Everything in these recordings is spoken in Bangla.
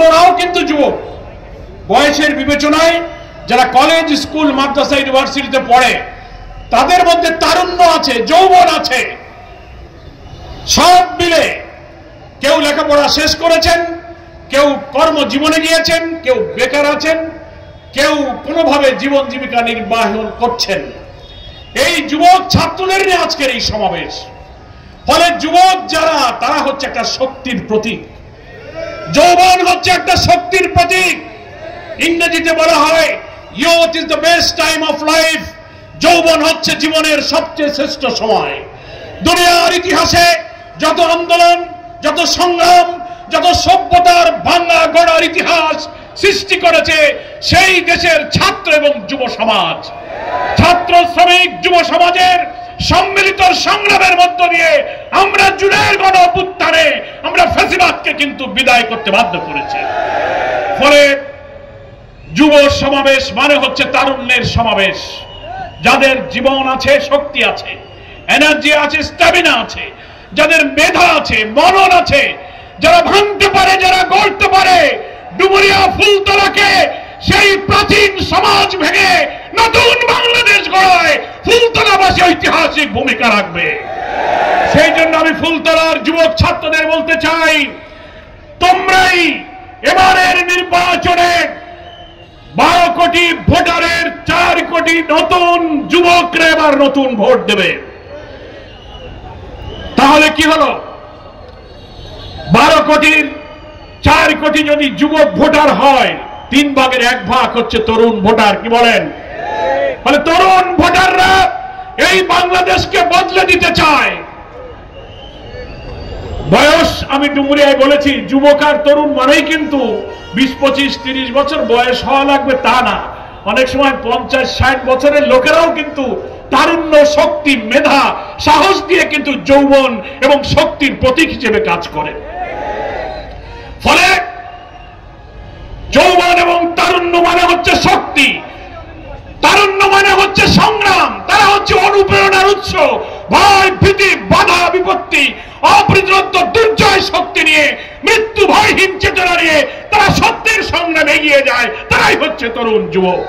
ছাত্ররাও কিন্তু যুবক। বয়সের বিবেচনায় যারা কলেজ, স্কুল, মাদ্রাসা, ইউনিভার্সিটিতে পড়ে তাদের মধ্যে তারুণ্য আছে, যৌবন আছে। সব মিলে কেউ লেখাপড়া শেষ করেছেন, কেউ কর্মজীবনে গিয়েছেন, কেউ বেকার আছেন, কেউ কোনোভাবে জীবন জীবিকা নির্বাহ করছেন। এই যুবক ছাত্রদের নিয়ে আজকের এই সমাবেশ। ফলে যুবক যারা, তারা হচ্ছে একটা শক্তির প্রতীক। যৌবন হচ্ছে একটা শক্তির প্রতীক। ইংরেজিতে বলা হয় youth is the best time of life. যৌবন হচ্ছে জীবনের সবচেয়ে শ্রেষ্ঠ সময়। দুনিয়ার ইতিহাসে যত আন্দোলন, যত সংগ্রাম, যত সভ্যতার ভাঙা গড়ার ইতিহাস সৃষ্টি করেছে সেই দেশের ছাত্র এবং যুব সমাজ। ছাত্র, শ্রমিক, যুব সমাজের সম্মিলিত সংগ্রামের মধ্য দিয়ে আমরা জুলাইয়ের গণ অভ্যুত্থানে আমরা ফ্যাসিবাদকে কিন্তু বিদায় করতে বাধ্য করেছি। ফলে যুব সমাবেশ মানে হচ্ছে তারুণ্যের সমাবেশ। যাদের জীবন আছে, শক্তি আছে, এনার্জি আছে, স্ট্যামিনা আছে, যাদের মেধা আছে, মনন আছে, যারা ভাঙতে পারে, যারা গড়তে পারে ডুমুরিয়া ফুলতলাকে সেই প্রাচীন সমাজ ভেঙে নতুন বাংলাদেশ গড়ায় ফুলতলাবাসী ঐতিহাসিক ভূমিকা রাখবে। সেই জন্য আমি ফুলতলার যুবক ছাত্রদের বলতে চাই, তোমরাই এবারের নির্বাচনে 12 কোটি ভোটারের 4 কোটি নতুন যুবকরা এবার নতুন ভোট দেবে। তাহলে কি হলো? 12 কোটির 4 কোটি যদি যুবক ভোটার হয়, 3 ভাগের 1 ভাগ হচ্ছে তরুণ ভোটার। কি বলেন? ফলে তরুণ ভোটাররা এই বাংলাদেশকে বদলে দিতে চায়। বয়স আমি ডুমুরিয়ায় বলেছি, যুবক আর তরুণ মানেই কিন্তু 20, 25, 30 বছর বয়স হওয়া লাগবে তা না। অনেক সময় 50, 60 বছরের লোকেরাও কিন্তু তারুণ্য, শক্তি, মেধা, সাহস দিয়ে কিন্তু যৌবন এবং শক্তির প্রতীক হিসেবে কাজ করে। ফলে যৌবন এবং তারুণ্য মানে হচ্ছে শক্তি, তারুণ্য মানে হচ্ছে সংগ্রাম। তারা হচ্ছে অনুপ্রেরণার উৎস। ভয়, ভীতি, বাধা, বিপত্তি, অপ্রতিরোধ্য দুর্জয় শক্তি নিয়ে, মৃত্যু ভয়হীন চেতনা নিয়ে তারা সত্যের সংগ্রামে এগিয়ে যায়। তারাই হচ্ছে তরুণ যুবক।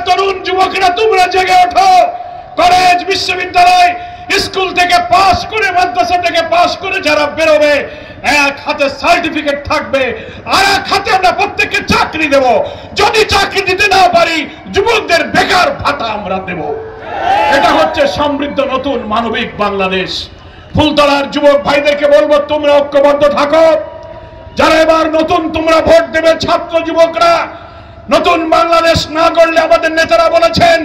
তরুণ যুবকেরা তোমরা জেগে ওঠো। কলেজ, বিশ্ববিদ্যালয়, স্কুল থেকে পাশ করে, মাদ্রাসা থেকে পাশ করে যারা বেরোবে, এক হাতে সার্টিফিকেট থাকবে, আর এক হাতে আমরা প্রত্যেককে চাকরি দেব। যদি চাকরি দিতে না পারি, যুবকদের বেকার ভাতা আমরা দেব। এটা হচ্ছে সমৃদ্ধ নতুন মানবিক বাংলাদেশ। ফুলতলার যুবক ভাইদেরকে বলবো, তোমরা ঐক্যবদ্ধ থাকো। যারা এবার নতুন তোমরা ভোট দেবে, ছাত্র যুবকরা, নতুন বাংলাদেশ না গড়লে আমাদের নেতারা বলেছেন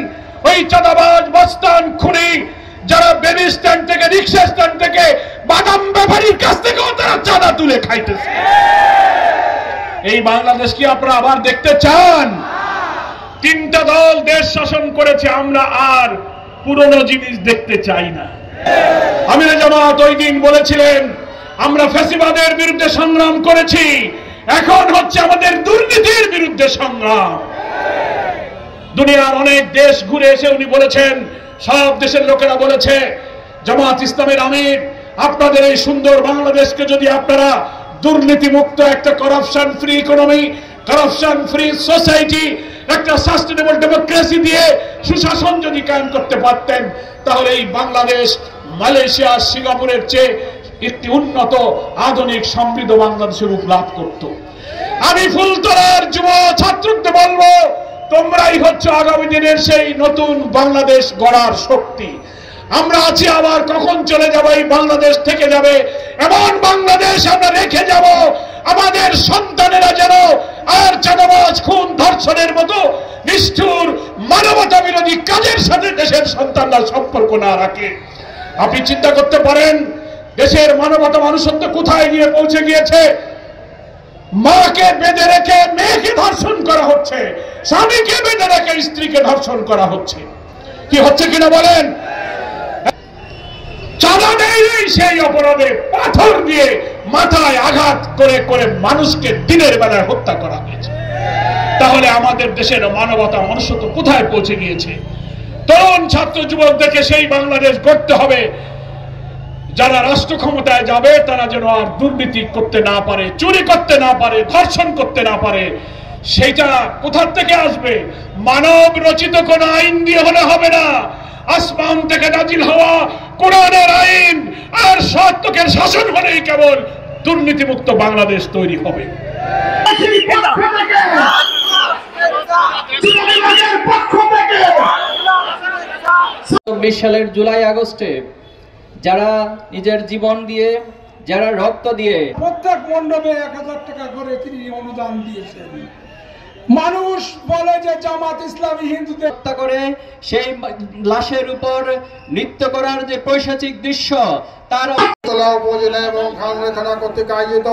ওই চাঁদাবাজ, মস্তান, খুনি যারা বেবি স্ট্যান্ড থেকে, রিক্সা স্ট্যান্ড থেকে, বাদাম ব্যাপারীর কাছ থেকেও তারা চাঁদা তুলে খাইতেছে। এই বাংলাদেশ কি আপনারা আবার দেখতে চান? 3টা দল দেশ শাসন করেছে, আমরা আর পুরনো জিনিস দেখতে চাই না। আমিরে জামাত ওই দিন বলেছিলেন আমরা ফ্যাসিবাদের বিরুদ্ধে সংগ্রাম করেছি, এখন হচ্ছে আমাদের দুর্নীতির বিরুদ্ধে সংগ্রাম। দুনিয়ার অনেক দেশ ঘুরে এসে উনি বলেছেন, সব দেশের লোকেরা বলেছে, জামাত ইসলামের আমির, আপনাদের এই সুন্দর বাংলাদেশকে যদি আপনারা দুর্নীতি মুক্ত একটা corruption free economy, corruption free society, একটা সাস্টেনেবল ডেমোক্রেসি দিয়ে সুশাসন যদি কায়েম করতে পারতেন, তাহলে এই বাংলাদেশ মালয়েশিয়া, সিঙ্গাপুরের চেয়ে একটি উন্নত, আধুনিক, সমৃদ্ধ বাংলাদেশের রূপ লাভ করত। আমি ফুলতলার যুব ছাত্রদের বলবো, তোমরাই হচ্ছে আগামী দিনের সেই নতুন বাংলাদেশ গড়ার শক্তি। আমরা আছি, আবার কখন চলে যাব এই বাংলাদেশ থেকে যাবে, এমন বাংলাদেশ আমরা রেখে যাব আমাদের সন্তানেরা যেন আর চাঁদাবাজ, খুন, ধর্ষণের মতো নিষ্ঠুর মানবতা বিরোধী কাজের সাথে দেশের সন্তানরা সম্পর্ক না রাখে। আপনি চিন্তা করতে পারেন দেশের মানবতা, মানুষত্ব কোথায় গিয়ে পৌঁছে গিয়েছে। মাকে বেঁধে রেখে মেয়েকে ধর্ষণ করা হচ্ছে, স্বামীকে বেঁধে রেখে স্ত্রীকে ধর্ষণ করা হচ্ছে। কি হচ্ছে কিনা বলেন? চাঁদা নেই সেই অপরাধে পাথর দিয়ে মাথায় আঘাত করে করে মানুষকে দিনের বেলায় হত্যা করা হয়েছে। তাহলে আমাদের দেশের মানবতা, মনুষ্যত্ব কোথায় পৌঁছে গিয়েছে? তরুণ ছাত্র যুবকদেরকে সেই বাংলাদেশ গড়তে হবে যারা রাষ্ট্র ক্ষমতায় যাবে তারা যেন আর দুর্নীতি করতে না পারে, চুরি করতে না পারে, ধর্ষণ করতে না পারে। সেটা কোথা থেকে আসবে? মানব রচিত কোন আইন দিয়ে হলে হবে না। আসমান থেকে নাজিল হওয়া কোরআনের আইন আর সত্যকের শাসন হলেই কেবল দুর্নীতিমুক্ত বাংলাদেশ তৈরি হবে। ২০ সালের জুলাই আগস্টে যারা নিজের জীবন দিয়ে, যারা রক্ত দিয়ে প্রত্যেক মণ্ডপে ১,০০০ টাকা করে তিনি অনুদান দিয়েছেন। মানুষ বলে যে জামাত ইসলামী হিন্দুদের হত্যা করে সেই লাশের উপর নৃত্য করার যে পৈশাচিক দৃশ্য, তার উপজেলা এবং খানগঞ্জ থানা কর্তৃক আয়োজিত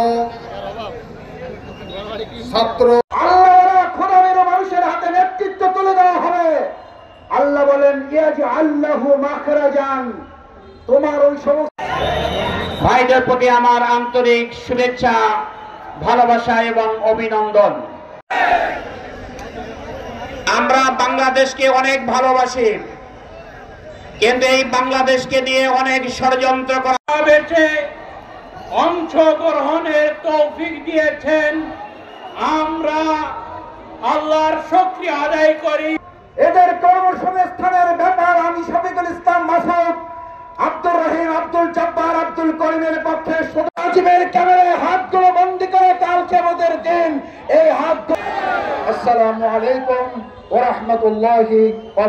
ছাত্র আল্লাহ খোদামের মানুষের হাতে নেতৃত্ব তুলে দেওয়া হবে। আল্লাহ বলেন আল্লাহু মাখরাজান, তোমার ওই সমস্ত ভাইদের প্রতি আমার আন্তরিক শুভেচ্ছা, ভালোবাসা এবং অভিনন্দন। আমরা বাংলাদেশকে অনেক ভালোবাসি, কিন্তু এই বাংলাদেশকে নিয়ে অনেক ষড়যন্ত্র করা হয়েছে। অংশগ্রহণের তৌফিক দিয়েছেন, আমরা আল্লাহর শুকরিয়া আদায় করি। এদের কর্মসংস্থানের ব্যাপার আমি শফিকুল ইসলাম মাসুদ, আব্দুর রহিম, আব্দুল জব্বার, আব্দুল করিমের পক্ষে সজীবের ক্যামেরায় হাতগুলো বন্দি করে কালকে আমাদের দিন এই হাত। আসসালামু আলাইকুম ওয়া রাহমাতুল্লাহি ওয়া